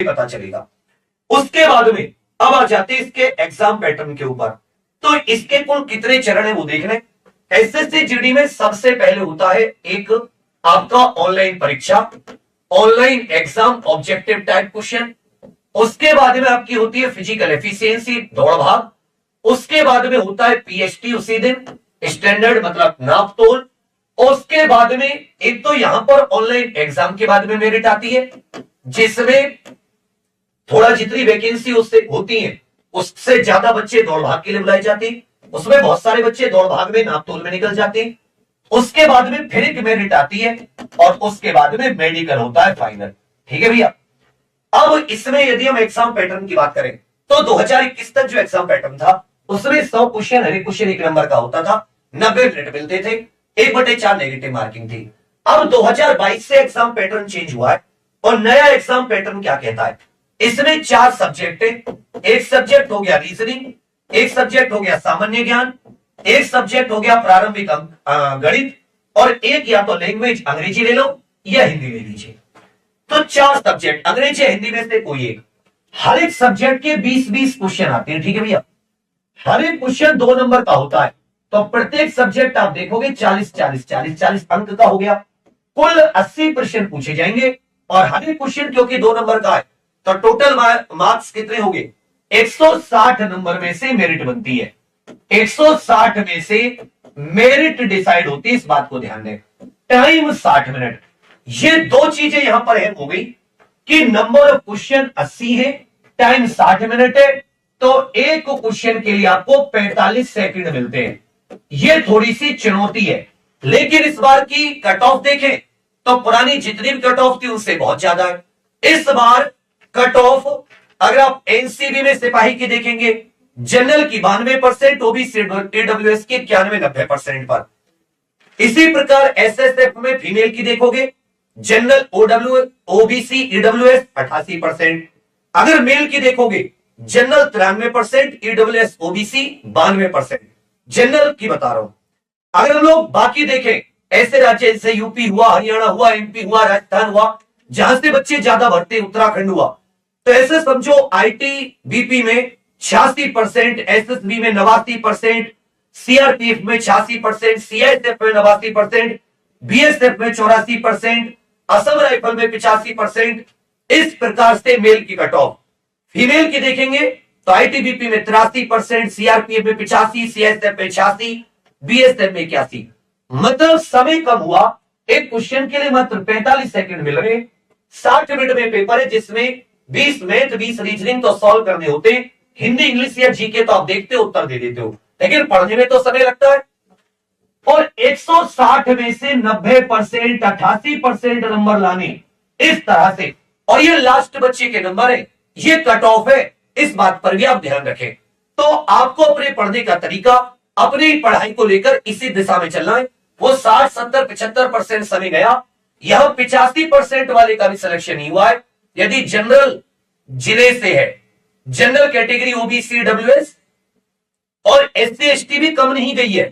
पता चलेगा। उसके बाद में अब आ जाते हैं इसके एग्जाम पैटर्न के ऊपर। तो इसके कुल कितने चरण है वो देख लें। एसएससी जीडी में सबसे पहले होता है एक आपका ऑनलाइन परीक्षा, online exam objective type question. उसके बाद में आपकी होती है फिजिकल एफिशिएंसी दौड़ भाग। उसके बाद में होता है पीएचटी उसी दिन, स्टैंडर्ड मतलब नाप तोल। उसके बाद में एक तो यहां पर ऑनलाइन एग्जाम के बाद में मेरिट आती है, जिसमें थोड़ा जितनी वैकेंसी उससे होती है उससे ज्यादा बच्चे दौड़ भाग के लिए बुलाए जाते हैं। उसमें बहुत सारे बच्चे दौड़ भाग में नाप तोल में निकल जाते हैं। उसके बाद में फिर एक मेरिट आती है और उसके बाद में मेडिकल होता है फाइनल। ठीक है भैया। अब इसमें यदि हम एग्जाम पैटर्न की बात करें तो 2021 तक जो एग्जाम पैटर्न था उसमें 100 क्वेश्चन, हर एक क्वेश्चन 1 नंबर का होता था, 90 मिनट मिलते थे, 1/4 नेगेटिव मार्किंग थी। अब 2022 से एग्जाम पैटर्न चेंज हुआ है और नया एग्जाम पैटर्न क्या कहता है। इसमें 4 सब्जेक्ट है। एक सब्जेक्ट हो गया रीजनिंग, एक सब्जेक्ट हो गया सामान्य ज्ञान, एक सब्जेक्ट हो गया प्रारंभिक गणित, और एक या तो लैंग्वेज अंग्रेजी ले लो या हिंदी ले लीजिए। तो 4 सब्जेक्ट, अंग्रेजी या हिंदी में से कोई एक। हर एक सब्जेक्ट के 20-20 क्वेश्चन आते हैं। ठीक है भैया। हर एक क्वेश्चन 2 नंबर का होता है, तो प्रत्येक सब्जेक्ट आप देखोगे 40 अंक का हो गया। कुल 80 प्रश्न पूछे जाएंगे और हर एक क्वेश्चन क्योंकि 2 नंबर का है तो टोटल मार्क्स कितने होंगे, 160 नंबर में से मेरिट बनती है। 160 में से मेरिट डिसाइड होती है, इस बात को ध्यान दें। Time 60 minute. ये 2 चीजें यहां पर अहम हो गई कि नंबर ऑफ क्वेश्चन 80 है, टाइम 60 मिनट है, तो एक क्वेश्चन के लिए आपको 45 सेकंड मिलते हैं। ये थोड़ी सी चुनौती है, लेकिन इस बार की कट ऑफ देखें तो पुरानी जितनी भी कट ऑफ थी उनसे बहुत ज्यादा है। इस बार कट ऑफ अगर आप एनसीबी में सिपाही की देखेंगे, जनरल की 92%, ओबीसी ईडब्ल्यूएस की 91-90% पर। इसी प्रकार एसएसएफ में फीमेल की देखोगे, जनरल ओडब्ल्यू ओबीसी ईडब्ल्यूएस 88%। अगर मेल की देखोगे, जनरल 93%, ईडब्ल्यूएस ओबीसी 92%। जनरल की बता रहा हूं। अगर हम लोग बाकी देखें, ऐसे राज्य जैसे यूपी हुआ, हरियाणा हुआ, एमपी हुआ, राजस्थान हुआ, जहां से बच्चे ज्यादा भरते, उत्तराखंड हुआ, तो ऐसे समझो आईटी बीपी में 86%, एसएसबी में 89%, सीआरपीएफ में 86%, सीआईएसएफ में 89%, बीएसएफ में 84%, असम राइफल में 85%। इस प्रकार से मेल की कट ऑफ। फीमेल की देखेंगे तो आईटीबीपी में 83%, सीआरपीएफ में 85%, सीआईएसएफ में 86%, बीएसएफ में 81%। मतलब समय कम हुआ, एक क्वेश्चन के लिए मात्र 45 सेकंड मिल रहे। 60 मिनट में पेपर है जिसमें 20 मैथ 20 रीजनिंग तो सॉल्व करने होते हैं, हिंदी इंग्लिश या जीके तो आप देखते हो उत्तर दे देते हो, लेकिन पढ़ने में तो समय लगता है। और 160 में से 90%, 88% नंबर लाने, इस तरह से। और ये लास्ट बच्चे के नंबर है, ये कट ऑफ है, इस बात पर भी आप ध्यान रखें। तो आपको अपने पढ़ने का तरीका, अपनी पढ़ाई को लेकर इसी दिशा में चलना है। वो 60, 70, 75% समय गया, यह 85% वाले का भी सिलेक्शन नहीं हुआ है। यदि जनरल जिले से है, जनरल कैटेगरी ओबीसी डब्ल्यूएस और एससी एसटी भी कम नहीं गई है,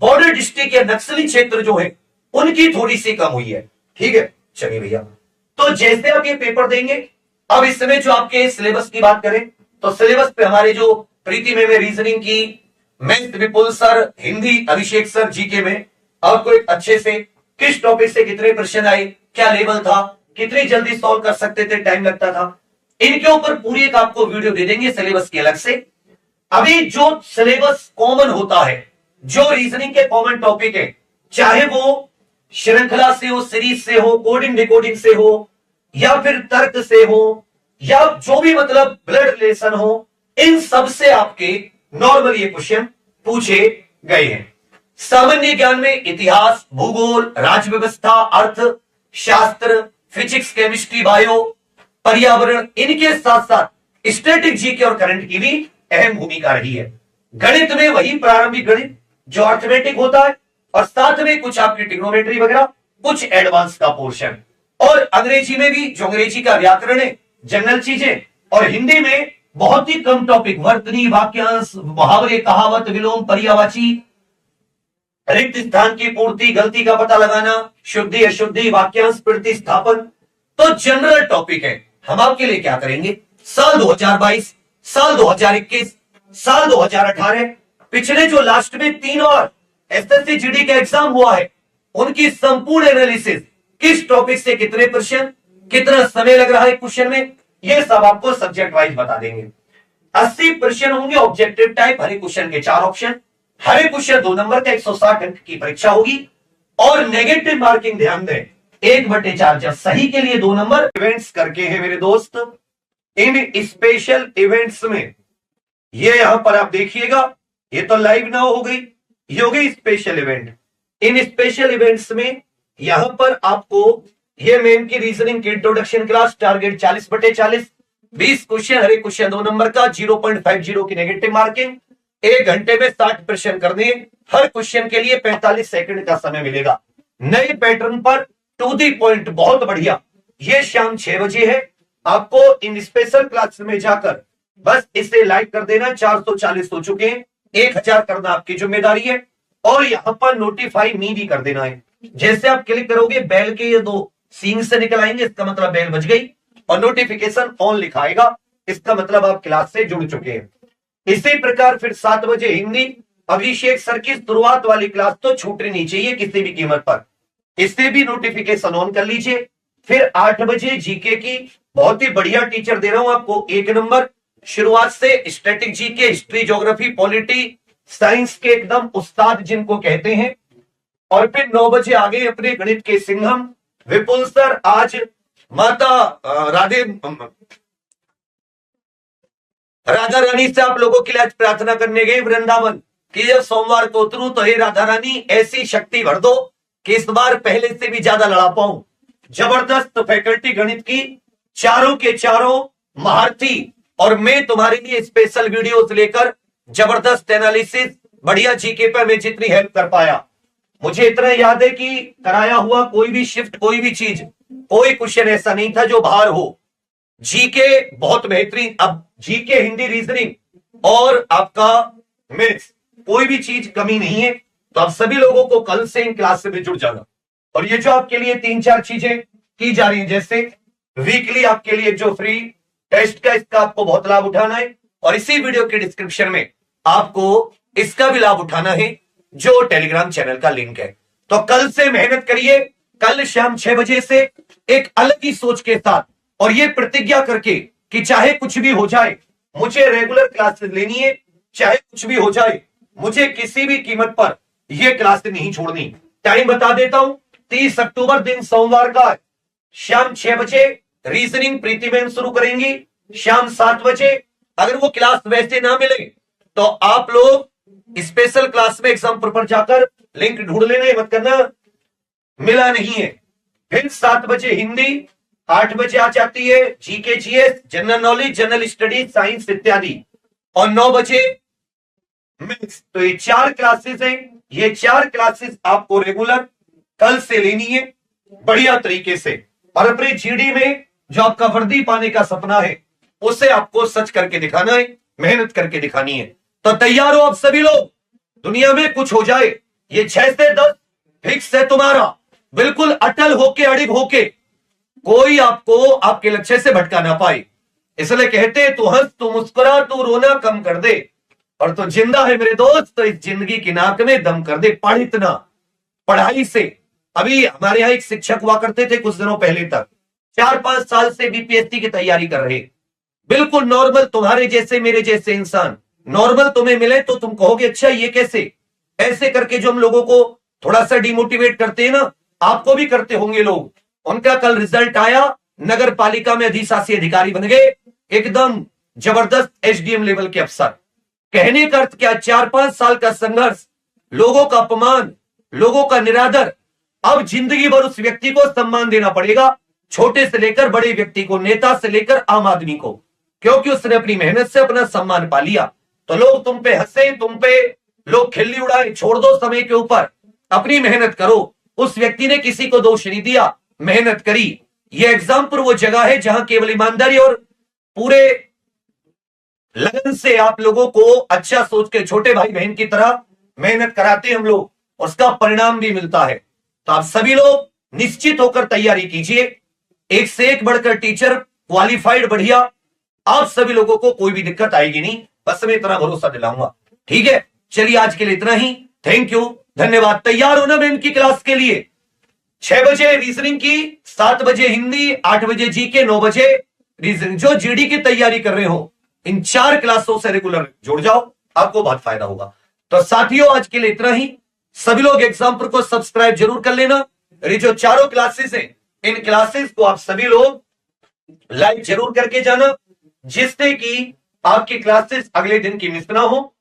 बॉर्डर डिस्ट्रिक्ट या नक्सली क्षेत्र जो है उनकी थोड़ी सी कम हुई है। ठीक है। चलिए भैया, तो जैसे आप ये पेपर देंगे, अब इस समय जो आपके सिलेबस की बात करें तो सिलेबस पे हमारे जो प्रीति में रीजनिंग की, मैथ विपुल सर, हिंदी अभिषेक सर, जीके में आपको एक अच्छे से किस टॉपिक से कितने प्रश्न आए, क्या लेवल था, कितनी जल्दी सॉल्व कर सकते थे, टाइम लगता था, इनके ऊपर पूरी एक आपको वीडियो दे देंगे सिलेबस की अलग से। अभी जो सिलेबस कॉमन होता है, जो रीजनिंग के कॉमन टॉपिक है, चाहे वो श्रृंखला से हो, सीरीज से हो, कोडिंग डिकोडिंग से हो, या फिर तर्क से हो, या जो भी मतलब ब्लड रिलेशन हो, इन सब से आपके नॉर्मल ये क्वेश्चन पूछे गए हैं। सामान्य ज्ञान में इतिहास, भूगोल, राज्य व्यवस्था, अर्थ शास्त्र, फिजिक्स, केमिस्ट्री, बायो, पर्यावरण, इनके साथ साथ स्टैटिक जीके और करंट की भी अहम भूमिका रही है। गणित में वही प्रारंभिक गणित जो अर्थमेटिक होता है, और साथ में कुछ आपकी ट्रिग्नोमेट्री वगैरह, कुछ एडवांस का पोर्शन, और अंग्रेजी में भी जो अंग्रेजी का व्याकरण है, जनरल चीजें, और हिंदी में बहुत ही कम टॉपिक, वर्तनी, वाक्यांश, मुहावरे, कहावत, विलोम, पर्यायवाची, रिक्त स्थान की पूर्ति, गलती का पता लगाना, शुद्धि अशुद्धि, वाक्यांश, प्रतिस्थापन, तो जनरल टॉपिक है। हम आपके लिए क्या करेंगे, साल 2022, साल 2021, साल 2018, पिछले जो लास्ट में 3 और एसएससी जीडी का एग्जाम हुआ है उनकी संपूर्ण एनालिसिस, किस टॉपिक से कितने प्रश्न, कितना समय लग रहा है क्वेश्चन में, ये सब आपको सब्जेक्ट वाइज बता देंगे। 80 प्रश्न होंगे ऑब्जेक्टिव टाइप, हर एक क्वेश्चन के 4 ऑप्शन, हर एक क्वेश्चन 2 नंबर का, 160 अंक की परीक्षा होगी। और नेगेटिव मार्किंग ध्यान दें, 1/4 जब सही के लिए 2 नंबर। इवेंट्स करके हैं मेरे दोस्त, इन स्पेशल इवेंट्स में ये यहां पर आप देखिएगा, ये तो लाइव ना हो गई, ये हो गई स्पेशल इवेंट। इन स्पेशल इवेंट्स में यहां पर आपको ये मेन की रीजनिंग की इंट्रोडक्शन क्लास, टारगेट 40/40, 20 क्वेश्चन, हर एक क्वेश्चन 2 नंबर का, 0.50 की नेगेटिव मार्किंग, 1 घंटे में 60 प्रश्न करने, हर क्वेश्चन के लिए 45 सेकंड का समय मिलेगा, नए पैटर्न पर, टू दी पॉइंट, बहुत बढ़िया। ये शाम 6 बजे है। आपको इन स्पेशल क्लास में जाकर बस इसे लाइक कर देना, 440 हो चुके हैं, 1000 करना आपकी जिम्मेदारी है। और यहां पर नोटिफाई मी भी कर देना है, जैसे आप क्लिक करोगे बेल के ये 2 सींग से निकल आएंगे, इसका मतलब बेल बज गई, और नोटिफिकेशन ऑन लिखाएगा, इसका मतलब आप क्लास से जुड़ चुके हैं। इसी प्रकार फिर 7 बजे हिंदी, अभिषेक सर की शुरुआत वाली क्लास तो छूटनी नहीं चाहिए किसी भी कीमत पर, इससे भी नोटिफिकेशन ऑन कर लीजिए। फिर 8 बजे जीके की, बहुत ही बढ़िया टीचर दे रहा हूं आपको, 1 नंबर, शुरुआत से static GK, history, geography, polity, science के एकदम उस्ताद जिनको कहते हैं। और फिर 9 बजे आगे अपने गणित के सिंघम विपुल सर, आज माता राधा रानी से आप लोगों के लिए आज प्रार्थना करने गए वृंदावन कि जब सोमवार को उतरूं तो हे राधा रानी ऐसी शक्ति भर दो कि इस बार पहले से भी ज्यादा लड़ा पाऊं। जबरदस्त फैकल्टी गणित की, चारों के चारों महारथी, और मैं तुम्हारे लिए स्पेशल वीडियोस लेकर जबरदस्त एनालिसिस, बढ़िया जीके पर मैं जितनी हेल्प कर पाया। मुझे इतना याद है कि कराया हुआ कोई भी शिफ्ट, कोई भी चीज, कोई क्वेश्चन ऐसा नहीं था जो बाहर हो। जीके बहुत बेहतरीन, अब जीके, हिंदी, रीजनिंग और आपका मैथ्स, कोई भी चीज कमी नहीं है। तो आप सभी लोगों को कल से इन क्लास से भी जुड़ जाना। और ये जो आपके लिए 3-4 चीजें की जा रही है, जैसे वीकली आपके लिए जो फ्री टेस्ट का, इसका आपको बहुत लाभ उठाना है, और इसी वीडियो के डिस्क्रिप्शन में आपको इसका भी लाभ उठाना है, जो टेलीग्राम चैनल का लिंक है। तो कल से मेहनत करिए, कल शाम 6 बजे से एक अलग ही सोच के साथ, और ये प्रतिज्ञा करके कि चाहे कुछ भी हो जाए मुझे रेगुलर क्लासेस लेनी है, चाहे कुछ भी हो जाए मुझे किसी भी कीमत पर यह क्लास नहीं छोड़नी। टाइम बता देता हूं, 30 अक्टूबर दिन सोमवार का शाम 6 बजे रीजनिंग प्रीति मैम शुरू करेंगी, शाम 7 बजे। अगर वो क्लास वैसे ना मिले तो आप लोग स्पेशल क्लास में एग्जाम पर जाकर लिंक ढूंढ लेना, मत करना मिला नहीं है। फिर 7 बजे हिंदी, 8 बजे आ जाती है GK, GS, general knowledge, general studies, science इत्यादि, और 9 बजे मैथ्स। तो ये 4 क्लासेस हैं, ये 4 क्लासेस आपको रेगुलर कल से लेनी है बढ़िया तरीके से। और अपने जीडी में जो आपका वर्दी पाने का सपना है उसे आपको सच करके दिखाना है, मेहनत करके दिखानी है। तो तैयार हो आप सभी लोग, दुनिया में कुछ हो जाए ये 6 से 10 फिक्स है तुम्हारा, बिल्कुल अटल होके, अड़िग होके, कोई आपको आपके लक्ष्य से भटका ना पाए। इसलिए कहते तू हंस, तू मुस्कुरा, तू रोना कम कर दे, और तू जिंदा है मेरे दोस्त तो इस जिंदगी की नाक में दम कर दे। पढ़ इतना, पढ़ाई से। अभी हमारे यहाँ एक शिक्षक हुआ करते थे कुछ दिनों पहले तक, 4-5 साल से बीपीएससी की तैयारी कर रहे, बिल्कुल नॉर्मल, तुम्हारे जैसे मेरे जैसे इंसान नॉर्मल तुम्हें मिले तो तुम कहोगे अच्छा ये कैसे, ऐसे करके जो हम लोगों को थोड़ा सा डिमोटिवेट करते हैं ना, आपको भी करते होंगे लोग। उनका कल रिजल्ट आया, नगर पालिका में अधिशासी अधिकारी बन गए, एकदम जबरदस्त एसडीएम लेवल के अफसर। कहने का अर्थ क्या, 4-5 साल का संघर्ष, लोगों का अपमान, लोगों का निरादर, अब जिंदगी भर उस व्यक्ति को सम्मान देना पड़ेगा, छोटे से लेकर बड़े व्यक्ति को, नेता से लेकर आम आदमी को, क्योंकि उसने अपनी मेहनत से अपना सम्मान पा लिया। तो लोग तुम पे हंसे, तुम पे लोग खिल्ली उड़ाए, छोड़ दो समय के ऊपर, अपनी मेहनत करो। उस व्यक्ति ने किसी को दोष नहीं दिया, मेहनत करी। ये एग्जाम्पल वो जगह है जहां केवल ईमानदारी और पूरे लगन से आप लोगों को अच्छा सोच के छोटे भाई बहन की तरह मेहनत कराते हम लोग, उसका परिणाम भी मिलता है। तो आप सभी लोग निश्चित होकर तैयारी कीजिए, एक से एक बढ़कर टीचर क्वालिफाइड बढ़िया, आप सभी लोगों को कोई भी दिक्कत आएगी नहीं, बस मैं इतना भरोसा दिलाऊंगा। ठीक है, चलिए आज के लिए इतना ही। थैंक यू, धन्यवाद। तैयार होना मैम की क्लास के लिए। 6 बजे रीजनिंग की, 7 बजे हिंदी, 8 बजे जीके, 9 बजे रीजनिंग। जो जीडी की तैयारी कर रहे हो इन 4 क्लासों से रेगुलर जुड़ जाओ, आपको बहुत फायदा होगा। तो साथियों आज के लिए इतना ही। सभी लोग एग्जाम्पल को सब्सक्राइब जरूर कर लेना। ये जो 4 क्लासेस हैं, इन क्लासेस को आप सभी लोग लाइक जरूर करके जाना, जिससे कि आपकी क्लासेस अगले दिन की मिस ना हो।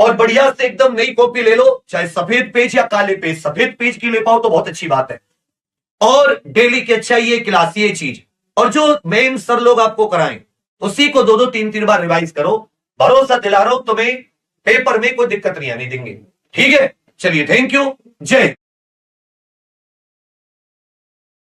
और बढ़िया से एकदम नई कॉपी ले लो, चाहे सफेद पेज या काले पेज। सफेद पेज की ले पाओ तो बहुत अच्छी बात है। और डेली की अच्छा ये क्लास, ये चीज, और जो मेन सर लोग आपको कराएं उसी को 2-2 3-3 बार रिवाइज करो। भरोसा दिला रहा हूं तुम्हें, पेपर में कोई दिक्कत नहीं आने देंगे। ठीक है, चलिए, थैंक यू, जय।